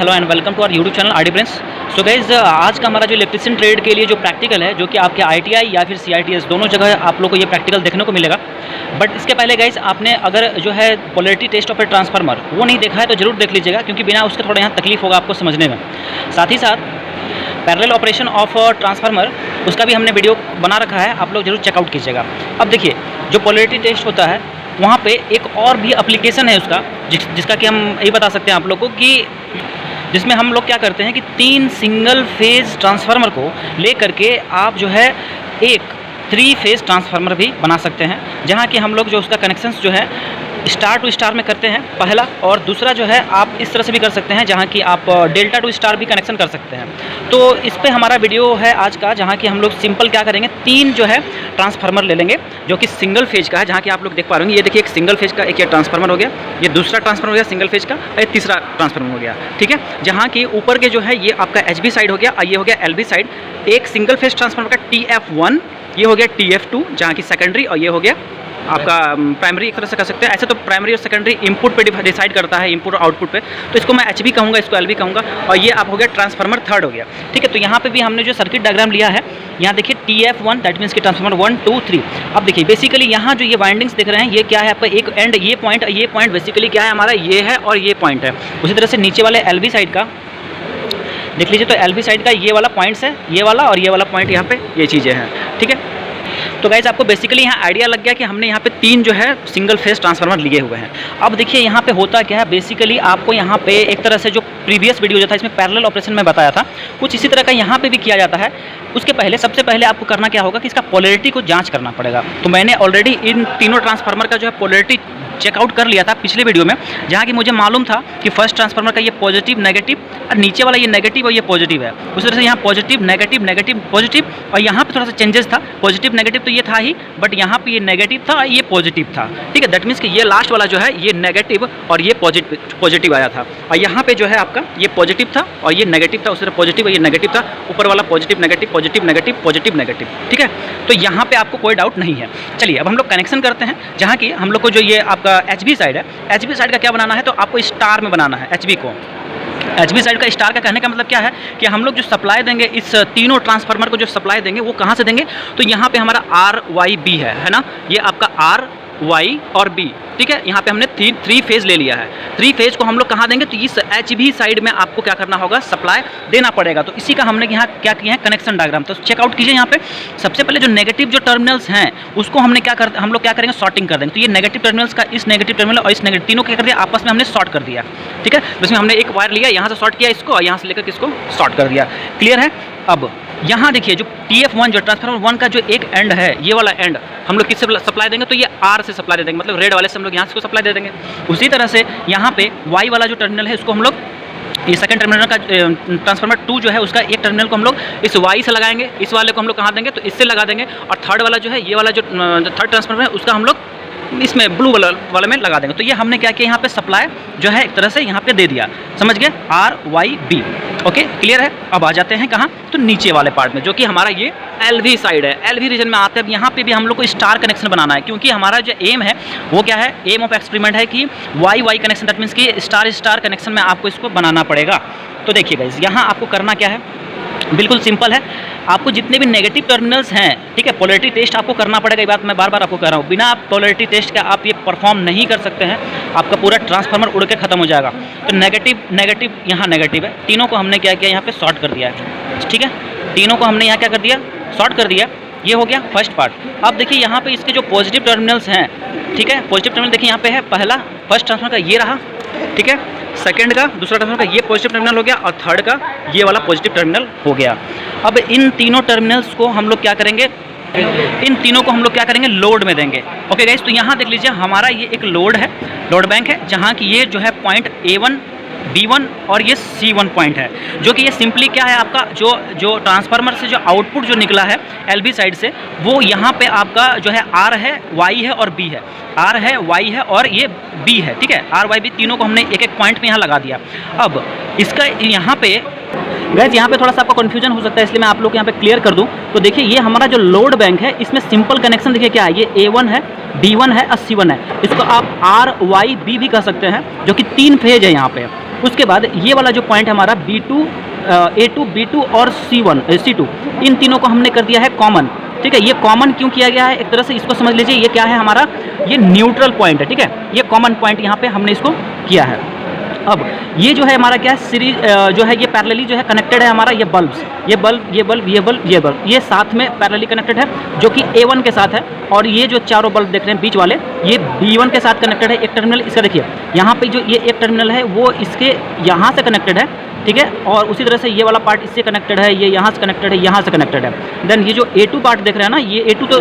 Hello and welcome to our YouTube channel RD Prince. So guys आज का हमारा जो इलेक्ट्रिशियन ट्रेड के लिए जो प्रैक्टिकल है, जो कि आपके आईटीआई या फिर सीआईटीएस दोनों जगह आप लोग को ये प्रैक्टिकल देखने को मिलेगा। बट इसके पहले गाइज आपने अगर जो है polarity test of a transformer वो नहीं देखा है तो जरूर देख लीजिएगा, क्योंकि बिना उसके थोड़ा यहाँ तकलीफ होगा आपको समझने में। साथ ही साथ पैरेलल ऑपरेशन ऑफ ट्रांसफार्मर उसका भी हमने वीडियो बना रखा है, आप लोग जरूर चेकआउट कीजिएगा। अब देखिए, जो पोलैरिटी टेस्ट होता है वहाँ पे एक और भी एप्लीकेशन है उसका, जिसका कि हम यही बता सकते हैं आप लोग को कि जिसमें हम लोग क्या करते हैं कि 3 सिंगल फेज ट्रांसफार्मर को ले करके आप जो है एक 3 फेज ट्रांसफार्मर भी बना सकते हैं, जहाँ कि हम लोग जो उसका कनेक्शंस जो है स्टार टू स्टार में करते हैं पहला, और दूसरा जो है आप इस तरह से भी कर सकते हैं जहाँ कि आप डेल्टा टू स्टार भी कनेक्शन कर सकते हैं। तो इस पे हमारा वीडियो है आज का, जहाँ कि हम लोग सिंपल क्या करेंगे, 3 जो है ट्रांसफार्मर ले लेंगे जो कि सिंगल फेज का है, जहाँ कि आप लोग देख पा रहे होंगे। ये देखिए, एक सिंगल फेज का एक ये ट्रांसफार्मर हो गया, ये दूसरा ट्रांसफार्मर हो गया सिंगल फेज का, और ये तीसरा ट्रांसफार्मर हो गया। ठीक है, जहाँ कि ऊपर के जो है ये आपका HV साइड हो गया और ये हो गया LV साइड। एक सिंगल फेज ट्रांसफार्मर का TF1, ये हो गया TF2 जहाँ की सेकेंडरी, और ये हो गया आपका प्राइमरी। एक तरह से कह सकते हैं। ऐसे तो प्राइमरी और सेकेंडरी इनपुट पे डिसाइड करता है, इनपुट और आउटपुट पे, तो इसको मैं HV कहूँगा, इसको LV कहूँगा। और ये आप हो गया ट्रांसफार्मर थर्ड हो गया। ठीक है, तो यहाँ पे भी हमने जो सर्किट डायग्राम लिया है, यहाँ देखिए TF1 दैट मीन्स कि ट्रांसफार्मर 1 2 3। अब देखिए बेसिकली यहाँ जो ये वाइंडिंग्स दिख रहे हैं ये क्या है आपका, एक एंड ये पॉइंट बेसिकली क्या है हमारा, ये है और ये पॉइंट है। उसी तरह से नीचे वाले LV साइड का देख लीजिए, तो LV साइड का ये वाला पॉइंट्स है, ये वाला और ये वाला पॉइंट, यहाँ पे ये चीज़ें हैं। ठीक है, तो गाइज आपको बेसिकली यहाँ आइडिया लग गया कि हमने यहाँ पे 3 जो है सिंगल फेज ट्रांसफार्मर लिए हुए हैं। अब देखिए यहाँ पे होता क्या है, बेसिकली आपको यहाँ पे एक तरह से जो प्रीवियस वीडियो जो था इसमें पैरेलल ऑपरेशन में बताया था, कुछ इसी तरह का यहाँ पे भी किया जाता है। उसके पहले सबसे पहले आपको करना क्या होगा कि इसका पोलैरिटी को जांच करना पड़ेगा। तो मैंने ऑलरेडी इन तीनों ट्रांसफार्मर का जो है पोलैरिटी चेकआउट कर लिया था पिछले वीडियो में, जहाँ कि मुझे मालूम था कि फर्स्ट ट्रांसफार्मर का ये पॉजिटिव नेगेटिव और नीचे वाला ये नेगेटिव और ये पॉजिटिव है। उस तरह से यहाँ पॉजिटिव नेगेटिव नेगेटिव पॉजिटिव, और यहाँ पे थोड़ा सा चेंजेस था। पॉजिटिव नेगेटिव तो ये था ही, बट यहाँ पे ये नेगेटिव था, ये पॉजिटिव था। ठीक है, दैट मीन्स कि ये लास्ट वाला जो है ये नेगेटिव और ये पॉजिटिव आया था, और यहाँ पे जो है आपका ये पॉजिटिव था और ये नेगेटिव था। उस तरह पॉजिटिव और ये नेगेटिव था, ऊपर वाला positive negative positive negative positive negative. ठीक है, तो यहाँ पे आपको कोई डाउट नहीं है। चलिए अब हम लोग कनेक्शन करते हैं, जहाँ की हम लोग को जो ये आपका HV साइड है, HV साइड का क्या बनाना है, तो आपको स्टार में बनाना है HV को। HV साइड का स्टार का कहने का मतलब क्या है कि हम लोग जो सप्लाई देंगे इस तीनों ट्रांसफार्मर को, जो सप्लाई देंगे वो कहाँ से देंगे, तो यहाँ पे हमारा RYB है ना, ये आपका RY और B। ठीक है, यहाँ पे हमने 3 फेज ले लिया है। 3 फेज को हम लोग कहाँ देंगे, तो इस HV साइड में आपको क्या करना होगा, सप्लाई देना पड़ेगा। तो इसी का हमने यहाँ क्या किया है, कनेक्शन डायग्राम। तो चेकआउट कीजिए यहाँ पे। सबसे पहले जो नेगेटिव जो टर्मिनल्स हैं उसको हम लोग क्या करेंगे, शॉर्टिंग कर देंगे। तो ये नेगेटिव टर्मिनल्स का इस नेगेटिव टर्मिनल और इस नेगेटिव तीनों क्या कर दिया, आपस में हमने शॉर्ट कर दिया। ठीक है, जिसमें हमने एक वायर लिया, यहाँ से शॉर्ट किया इसको और यहाँ से लेकर इसको शॉर्ट कर दिया। क्लियर है। अब यहाँ देखिए, जो TF1 जो ट्रांसफार्मर 1 का जो एक एंड है, ये वाला एंड हम लोग किससे सप्लाई देंगे, तो ये R से सप्लाई दे देंगे, मतलब रेड वाले से हम लोग यहाँ से सप्लाई दे देंगे। उसी तरह से यहाँ पे Y वाला जो टर्मिनल है इसको हम लोग, ये सेकंड टर्मिनल का ट्रांसफार्मर 2 जो है उसका एक टर्मिनल को हम लोग इस Y से लगाएंगे, इस वाले को हम लोग कहाँ देंगे, तो इससे लगा देंगे। और थर्ड वाला जो है, ये वाला जो थर्ड ट्रांसफार्मर है उसका हम लोग इसमें ब्लू वाले में लगा देंगे। तो ये हमने क्या किया, यहाँ पे सप्लाई जो है एक तरह से यहाँ पे दे दिया। समझ गए, RYB। ओके, क्लियर है। अब आ जाते हैं कहाँ, तो नीचे वाले पार्ट में, जो कि हमारा ये LV साइड है। LV रीजन में आते हैं। अब यहाँ पे भी हम लोग को स्टार कनेक्शन बनाना है, क्योंकि हमारा जो एम है वो क्या है, एम ऑफ एक्सपेरिमेंट है कि Y कनेक्शन, दैट मीन्स कि स्टार कनेक्शन में आपको इसको बनाना पड़ेगा। तो देखिए गाइस, यहाँ आपको करना क्या है, बिल्कुल सिंपल है। आपको जितने भी नेगेटिव टर्मिनल्स हैं, ठीक है, पोलैरिटी टेस्ट आपको करना पड़ेगा। ये बात मैं बार बार आपको कह रहा हूँ, बिना आप पोलैरिटी टेस्ट का आप ये परफॉर्म नहीं कर सकते हैं, आपका पूरा ट्रांसफार्मर उड़ के खत्म हो जाएगा। तो नेगेटिव नेगेटिव यहाँ नेगेटिव है, तीनों को हमने क्या किया, यहाँ पे शॉर्ट कर दिया है। ठीक है, तीनों को हमने यहाँ क्या कर दिया, शॉर्ट कर दिया। ये हो गया फर्स्ट पार्ट। अब देखिए यहाँ पे इसके जो पॉजिटिव टर्मिनल्स हैं, ठीक है, पॉजिटिव टर्मिनल देखिए यहाँ पे है, पहला फर्स्ट ट्रांसफार्मर का ये रहा, ठीक है, सेकंड का दूसरा ट्रांसफार्मर का ये पॉजिटिव टर्मिनल हो गया, और थर्ड का ये वाला पॉजिटिव टर्मिनल हो गया। अब इन तीनों टर्मिनल्स को हम लोग क्या करेंगे, इन तीनों को हम लोग क्या करेंगे, लोड में देंगे। ओके गाइस, तो यहाँ देख लीजिए हमारा ये एक लोड है, लोड बैंक है, जहाँ की ये जो है पॉइंट A1 B1 और ये C1 पॉइंट है, जो कि ये सिंपली क्या है आपका, जो ट्रांसफार्मर से जो आउटपुट जो निकला है LV साइड से, वो यहाँ पे आपका जो है R है, Y है और B है। R है, Y है और ये B है। ठीक है, RYB तीनों को हमने एक एक पॉइंट में यहाँ लगा दिया। अब इसका यहाँ पे गैस, यहाँ पे थोड़ा सा आपका कन्फ्यूजन हो सकता है, इसलिए मैं आप लोग यहाँ पे क्लियर कर दूँ। तो देखिए ये हमारा जो लोड बैंक है, इसमें सिंपल कनेक्शन देखिए क्या है, ये A1 है, D1 है और C1 है। इसको आप RYB भी कह सकते हैं, जो कि 3 फेज है यहाँ पे। उसके बाद ये वाला जो पॉइंट है हमारा B2 A2 B2 और C2 इन तीनों को हमने कर दिया है कॉमन। ठीक है, ये कॉमन क्यों किया गया है, एक तरह से इसको समझ लीजिए ये क्या है हमारा, ये न्यूट्रल पॉइंट है। ठीक है, ये कॉमन पॉइंट यहाँ पे हमने इसको किया है। अब ये जो है हमारा क्या है, सीरीज जो है ये पैरेलली जो है कनेक्टेड है हमारा, ये बल्ब्स, ये बल्ब, ये बल्ब, ये बल्ब, ये बल्ब, ये साथ में पैरेलली कनेक्टेड है जो कि A1 के साथ है। और ये जो चारों बल्ब देख रहे हैं बीच वाले, ये B1 के साथ कनेक्टेड है। एक टर्मिनल इसका देखिए यहाँ पे जो ये एक टर्मिनल है वो इसके यहाँ से कनेक्टेड है। ठीक है, और उसी तरह से ये वाला पार्ट इससे कनेक्टेड है, ये यहाँ से कनेक्टेड है, यहाँ से कनेक्टेड है। देन ये जो A2 पार्ट देख रहे हैं ना, ये A2 तो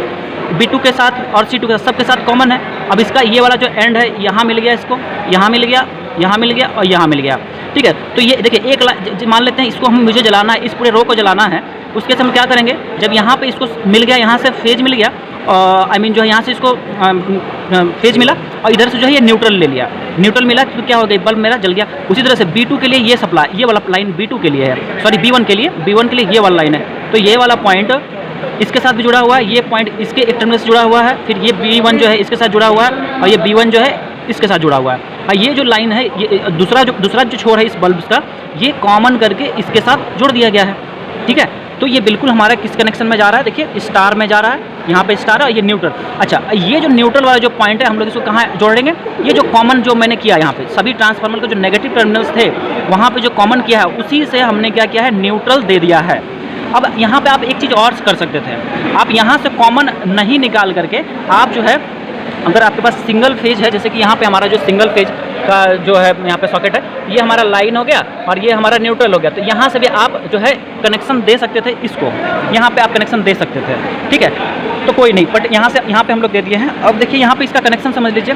B2 के साथ और C2 के साथ सबके साथ कॉमन है। अब इसका ये वाला जो एंड है यहाँ मिल गया, इसको यहाँ मिल गया, यहाँ मिल गया और यहाँ मिल गया। ठीक है, तो ये देखिए एक मान लेते हैं इसको हम, मुझे जलाना है, इस पूरे रो को जलाना है। उसके से हम क्या करेंगे, जब यहाँ पे इसको मिल गया, यहाँ से फेज मिल गया, आई मीन जो है यहाँ से इसको फेज मिला और इधर से जो है ये न्यूट्रल ले लिया, न्यूट्रल मिला तो क्या हो गया, बल्ब मेरा जल गया। उसी तरह से B2 के लिए ये सप्लाई, ये वाला लाइन B2 के लिए है, सॉरी B1 के लिए ये वाला लाइन है। तो ये वाला पॉइंट इसके साथ भी जुड़ा हुआ है, ये पॉइंट इसके एक टर्मिनल से जुड़ा हुआ है, फिर ये B1 जो है इसके साथ जुड़ा हुआ है और ये B1 जो है इसके साथ जुड़ा हुआ है। और ये जो लाइन है, ये दूसरा जो छोर है इस बल्ब का, ये कॉमन करके इसके साथ जोड़ दिया गया है। ठीक है, तो ये बिल्कुल हमारा किस कनेक्शन में जा रहा है, देखिए स्टार में जा रहा है, यहाँ पे स्टार है, ये न्यूट्रल। अच्छा, ये जो न्यूट्रल वाला जो पॉइंट है हम लोग इसको कहाँ जोड़ेंगे, ये जो कॉमन जो मैंने किया यहाँ पे सभी ट्रांसफार्मर के जो नेगेटिव टर्मिनल्स थे वहाँ पे जो कॉमन किया है उसी से हमने क्या किया है, न्यूट्रल दे दिया है। अब यहाँ पे आप एक चीज़ और कर सकते थे, आप यहाँ से कॉमन नहीं निकाल करके आप जो है, अगर आपके पास सिंगल फेज है, जैसे कि यहाँ पे हमारा जो सिंगल फेज का जो है यहाँ पे सॉकेट है, ये हमारा लाइन हो गया और ये हमारा न्यूट्रल हो गया, तो यहाँ से भी आप जो है कनेक्शन दे सकते थे, इसको यहाँ पे आप कनेक्शन दे सकते थे। ठीक है, तो कोई नहीं, बट यहाँ से यहाँ पे हम लोग दे दिए हैं। अब देखिए यहाँ पे इसका कनेक्शन समझ लीजिए,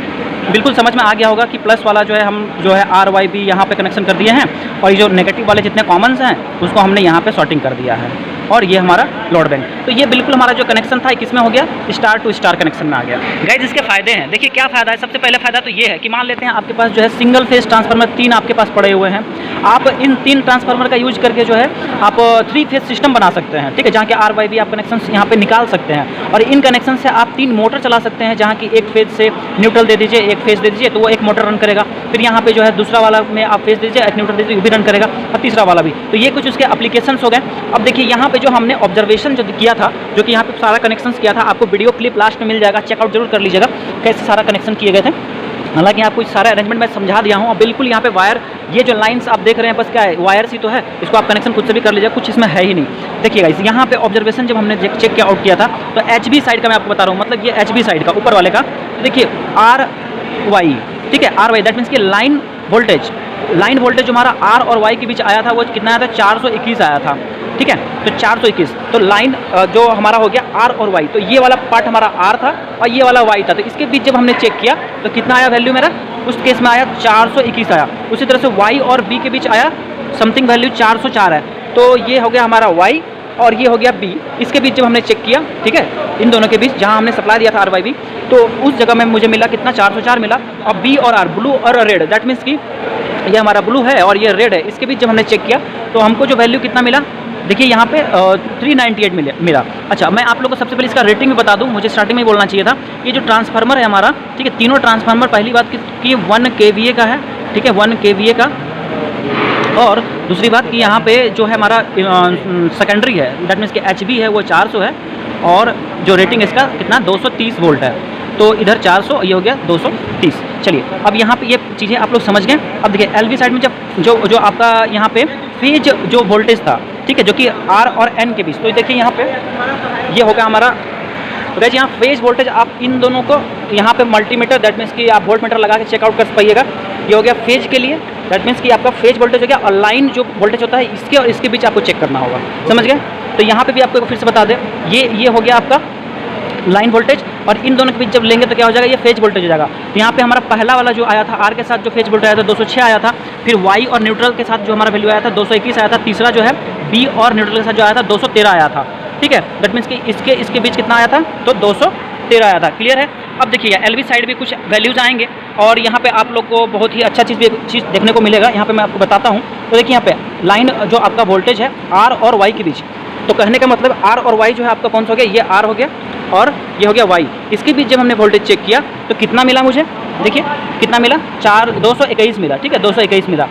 बिल्कुल समझ में आ गया होगा कि प्लस वाला जो है हम जो है RYB यहाँ पे कनेक्शन कर दिए हैं और ये जो नेगेटिव वाले जितने कॉमन्स हैं उसको हमने यहाँ पे सॉर्टिंग कर दिया है। और ये हमारा लोड बैंक, तो ये बिल्कुल हमारा जो कनेक्शन था किसमें हो गया, स्टार टू स्टार कनेक्शन में आ गया। गाइस इसके फायदे हैं, देखिए क्या फायदा है। सबसे पहले फायदा तो ये है कि मान लेते हैं आपके पास जो है सिंगल फेज ट्रांसफार्मर 3 आपके पास पड़े हुए हैं, आप इन 3 ट्रांसफार्मर का यूज करके जो है आप 3 फेज सिस्टम बना सकते हैं। ठीक है, जहाँ के RYB आप कनेक्शन यहाँ पे निकाल सकते हैं और इन कनेक्शन से आप 3 मोटर चला सकते हैं, जहाँ की एक फेज से न्यूट्रल दे दीजिए, एक फेज दे दीजिए तो वो एक मोटर रन करेगा, फिर यहाँ पे जो है दूसरा वाला में आप फेज दीजिए, एक न्यूट्रल दीजिए, वो भी रन करेगा और तीसरा वाला भी। तो ये कुछ उसके एप्लीकेशन हो गए। अब देखिए यहाँ पे जो हमने ऑब्जर्वेशन जो किया था, जो कि यहाँ पे सारा कनेक्शन किया था, आपको वीडियो क्लिप लास्ट में मिल जाएगा, चेकआउट जरूर कर लीजिएगा कैसे सारा कनेक्शन किए गए थे। हालांकि आपको सारा अरेंजमेंट मैं समझा दिया हूँ और बिल्कुल यहाँ पे वायर, ये जो लाइंस आप देख रहे हैं बस क्या है, वायर सी तो है, इसको आप कनेक्शन खुद से भी कर लीजिएगा, कुछ इसमें है ही नहीं। देखिएगा यहाँ पे ऑब्जर्वेशन जब हमने चेक किया आउट किया था तो HB साइड का मैं आपको बता रहा हूँ, मतलब ये HB साइड का ऊपर वाले का, तो देखिए RY, ठीक है RY दैट मीन्स कि लाइन वोल्टेज जो हमारा R और Y के बीच आया था वो कितना आया था, 421 आया था। ठीक है, तो 421, तो लाइन जो हमारा हो गया R और Y, तो ये वाला पार्ट हमारा R था और ये वाला Y था, तो इसके बीच जब हमने चेक किया तो कितना आया वैल्यू मेरा, उस केस में आया 421 आया। उसी तरह से Y और B के बीच आया समथिंग वैल्यू 404 है, तो ये हो गया हमारा Y और ये हो गया B। इसके बीच जब हमने चेक किया, ठीक है, इन दोनों के बीच जहाँ हमने सप्लाई दिया था RYB, तो उस जगह में मुझे मिला कितना, 404 मिला। और B और R, ब्लू और रेड, दैट मीन्स कि ये हमारा ब्लू है और ये रेड है, इसके बीच जब हमने चेक किया तो हमको जो वैल्यू कितना मिला, देखिए यहाँ पे 398 मिला। अच्छा, मैं आप लोगों को सबसे पहले इसका रेटिंग भी बता दूँ, मुझे स्टार्टिंग में ही बोलना चाहिए था। ये जो ट्रांसफार्मर है हमारा, ठीक है, तीनों ट्रांसफार्मर, पहली बात कि 1 kVA का है, ठीक है, 1 kVA का, और दूसरी बात कि यहाँ पे जो है हमारा सेकेंडरी है, दैट मीन्स कि HB है वो 400 है और जो रेटिंग इसका कितना 230 वोल्ट है, तो इधर 400, ये हो गया 230। चलिए अब यहाँ पे ये चीज़ें आप लोग समझ गए। अब देखिए LV साइड में जब जो आपका यहाँ पे फेज जो वोल्टेज था, ठीक है, जो कि R और N के बीच, तो देखिए यहाँ पे ये होगा हमारा, तो गाइस यहाँ फेज वोल्टेज आप इन दोनों को यहाँ पे मल्टीमीटर, दैट मीन्स कि आप वोल्ट मीटर लगा के चेकआउट कर पाइएगा। ये हो गया फेज के लिए, दैट मीन्स कि आपका फेज वोल्टेज हो गया, और लाइन जो वोल्टेज होता है इसके और इसके बीच आपको चेक करना होगा, समझ गए। तो यहाँ पे भी आपको फिर से बता दें, ये हो गया आपका लाइन वोल्टेज, और इन दोनों के बीच जब लेंगे तो क्या हो जाएगा, ये फेज वोल्टेज हो जाएगा। तो यहाँ पे हमारा पहला वाला जो आया था R के साथ जो फेज वोल्टेज आया था 206 आया था, फिर Y और न्यूट्रल के साथ जो हमारा वैल्यू आया था 221 आया था, तीसरा जो है B और न्यूट्रल के साथ जो आया था 213 आया था, ठीक है। दैट मीन्स कि इसके बीच कितना आया था, तो 213 आया था। क्लियर है। अब देखिए LV साइड भी कुछ वैल्यूज़ आएंगे और यहाँ पे आप लोग को बहुत ही अच्छा चीज़ देखने को मिलेगा। यहाँ पे मैं आपको बताता हूँ। तो देखिए यहाँ पे लाइन जो आपका वोल्टेज है R और Y के बीच, तो कहने का मतलब R और Y जो है आपका कौन सा हो गया, ये R हो गया और ये हो गया Y। इसके बीच जब हमने वोल्टेज चेक किया तो कितना मिला मुझे, देखिए कितना मिला, 221 मिला, ठीक है, 221 मिला।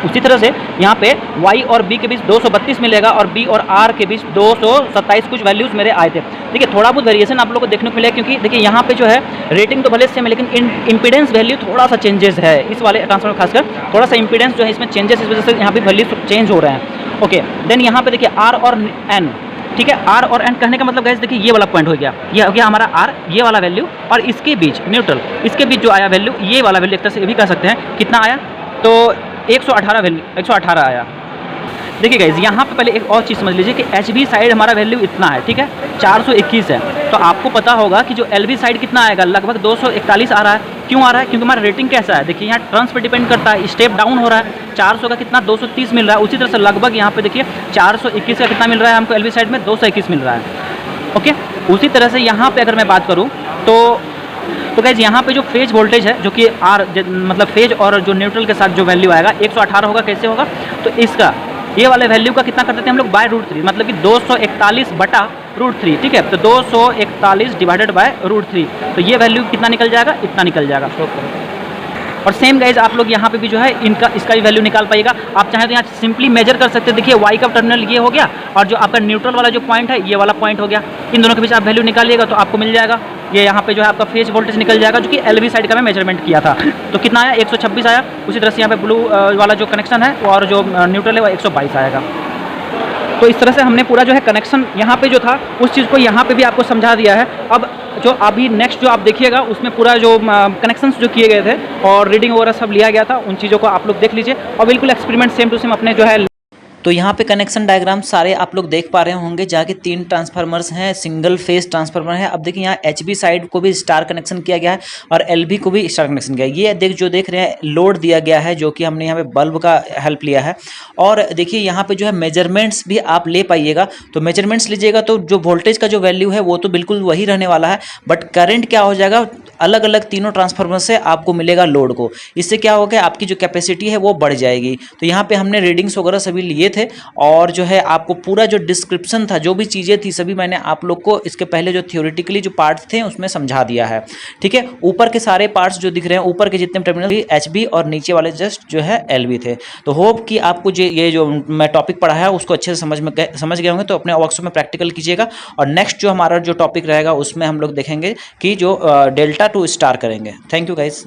उसी तरह से यहाँ पे y और b के बीच 232 मिलेगा और b और r के बीच 227 कुछ वैल्यूज़ मेरे आए थे। ठीक है, थोड़ा बहुत वेरिएशन आप लोग को देखने को मिलेगा, क्योंकि देखिए यहाँ पे जो है रेटिंग तो भले सेम है, लेकिन इम्पीडेंस वैल्यू थोड़ा सा चेंजेस है इस वाले ट्रांसफार्मर, खासकर थोड़ा सा इम्पीडेंस जो है इसमें चेंजेस, इस वजह से यहाँ पे वैल्यू चेंज हो रहे हैं। ओके, देन यहाँ पे देखिए r और n, ठीक है, r और n कहने का मतलब गाइस देखिए ये वाला पॉइंट हो गया, ये हो गया हमारा r, ये वाला वैल्यू, और इसके बीच न्यूट्रल, इसके बीच जो आया वैल्यू, ये वाला वैल्यू एक तरह से ये भी कह सकते हैं कितना आया, तो 118 वैल्यू, 118 आया। देखिए गाइज यहाँ पे पहले एक और चीज़ समझ लीजिए कि एच बी साइड हमारा वैल्यू इतना है, ठीक है, 421 है, तो आपको पता होगा कि जो एल बी साइड कितना आएगा, लगभग 241 आ रहा है। क्यों आ रहा है? क्योंकि हमारा रेटिंग कैसा है, देखिए यहाँ टर्न्स पे डिपेंड करता है, स्टेप डाउन हो रहा है, 400 का कितना 230 मिल रहा है, उसी तरह से लगभग यहाँ पे देखिए 421 का कितना मिल रहा है हमको एल बी साइड में, 221 मिल रहा है। ओके, उसी तरह से यहाँ पे अगर मैं बात करूँ तो गाइज यहाँ पे जो फेज वोल्टेज है, जो कि आर मतलब फेज और जो न्यूट्रल के साथ जो वैल्यू आएगा 118 होगा। कैसे होगा? तो इसका ये वाले वैल्यू का कितना कर देते हैं हम लोग बाय √3, मतलब कि 241 बटा √3, ठीक है, तो 241 डिवाइडेड बाय √3, तो ये वैल्यू कितना निकल जाएगा, इतना निकल जाएगा। और सेम गाइज आप लोग यहाँ पे भी जो है इसका भी वैल्यू निकाल पाएगा। आप चाहें तो यहाँ सिंपली मेजर कर सकते हैं, देखिए वाई का टर्मिनल ये हो गया और जो आपका न्यूट्रल वाला जो पॉइंट है ये वाला पॉइंट हो गया, इन दोनों के बीच आप वैल्यू निकालिएगा तो आपको मिल जाएगा, ये यहाँ पे जो है आपका फेज वोल्टेज निकल जाएगा, जो कि एलवी साइड का मैं मेजरमेंट किया था। तो कितना आया, 126 आया। उसी तरह से यहाँ पे ब्लू वाला जो कनेक्शन है और जो न्यूट्रल है वो 122 आएगा। तो इस तरह से हमने पूरा जो है कनेक्शन यहाँ पे जो था उस चीज़ को यहाँ पे भी आपको समझा दिया है। अब जो अभी नेक्स्ट जो आप देखिएगा उसमें पूरा जो कनेक्शंस जो किए गए थे और रीडिंग वगैरह सब लिया गया था, उन चीज़ों को आप लोग देख लीजिए और बिल्कुल एक्सपेरिमेंट सेम टू सेम अपने जो है। तो यहाँ पे कनेक्शन डायग्राम सारे आप लोग देख पा रहे होंगे, जहाँ के 3 ट्रांसफार्मर्स हैं, सिंगल फेज ट्रांसफार्मर है। अब देखिए यहाँ एचबी साइड को भी स्टार कनेक्शन किया गया है और एलबी को भी स्टार कनेक्शन किया है। ये जो देख रहे हैं लोड दिया गया है, जो कि हमने यहाँ पे बल्ब का हेल्प लिया है। और देखिए यहाँ पे जो है मेजरमेंट्स भी आप ले पाइएगा, तो मेजरमेंट्स लीजिएगा तो जो वोल्टेज का जो वैल्यू है वो तो बिल्कुल वही रहने वाला है, बट करंट क्या हो जाएगा, अलग अलग तीनों ट्रांसफार्मर से आपको मिलेगा लोड को। इससे क्या होगा, आपकी जो कैपेसिटी है वो बढ़ जाएगी। तो यहाँ पे हमने रीडिंग्स वगैरह सभी लिए थे और जो है आपको पूरा जो डिस्क्रिप्शन था, जो भी चीज़ें थी, सभी मैंने आप लोग को इसके पहले जो थ्योरेटिकली जो पार्ट्स थे उसमें समझा दिया है। ठीक है, ऊपर के सारे पार्ट्स जो दिख रहे हैं, ऊपर के जितने टर्मिनल एचबी और नीचे वाले जस्ट जो है एलबी थे। तो होप कि आपको ये जो मैं टॉपिक पढ़ा है उसको अच्छे से समझ गए होंगे। तो अपने वर्कशॉप में प्रैक्टिकल कीजिएगा और नेक्स्ट जो हमारा जो टॉपिक रहेगा उसमें हम लोग देखेंगे कि जो डेल्टा टू स्टार करेंगे। Thank you guys.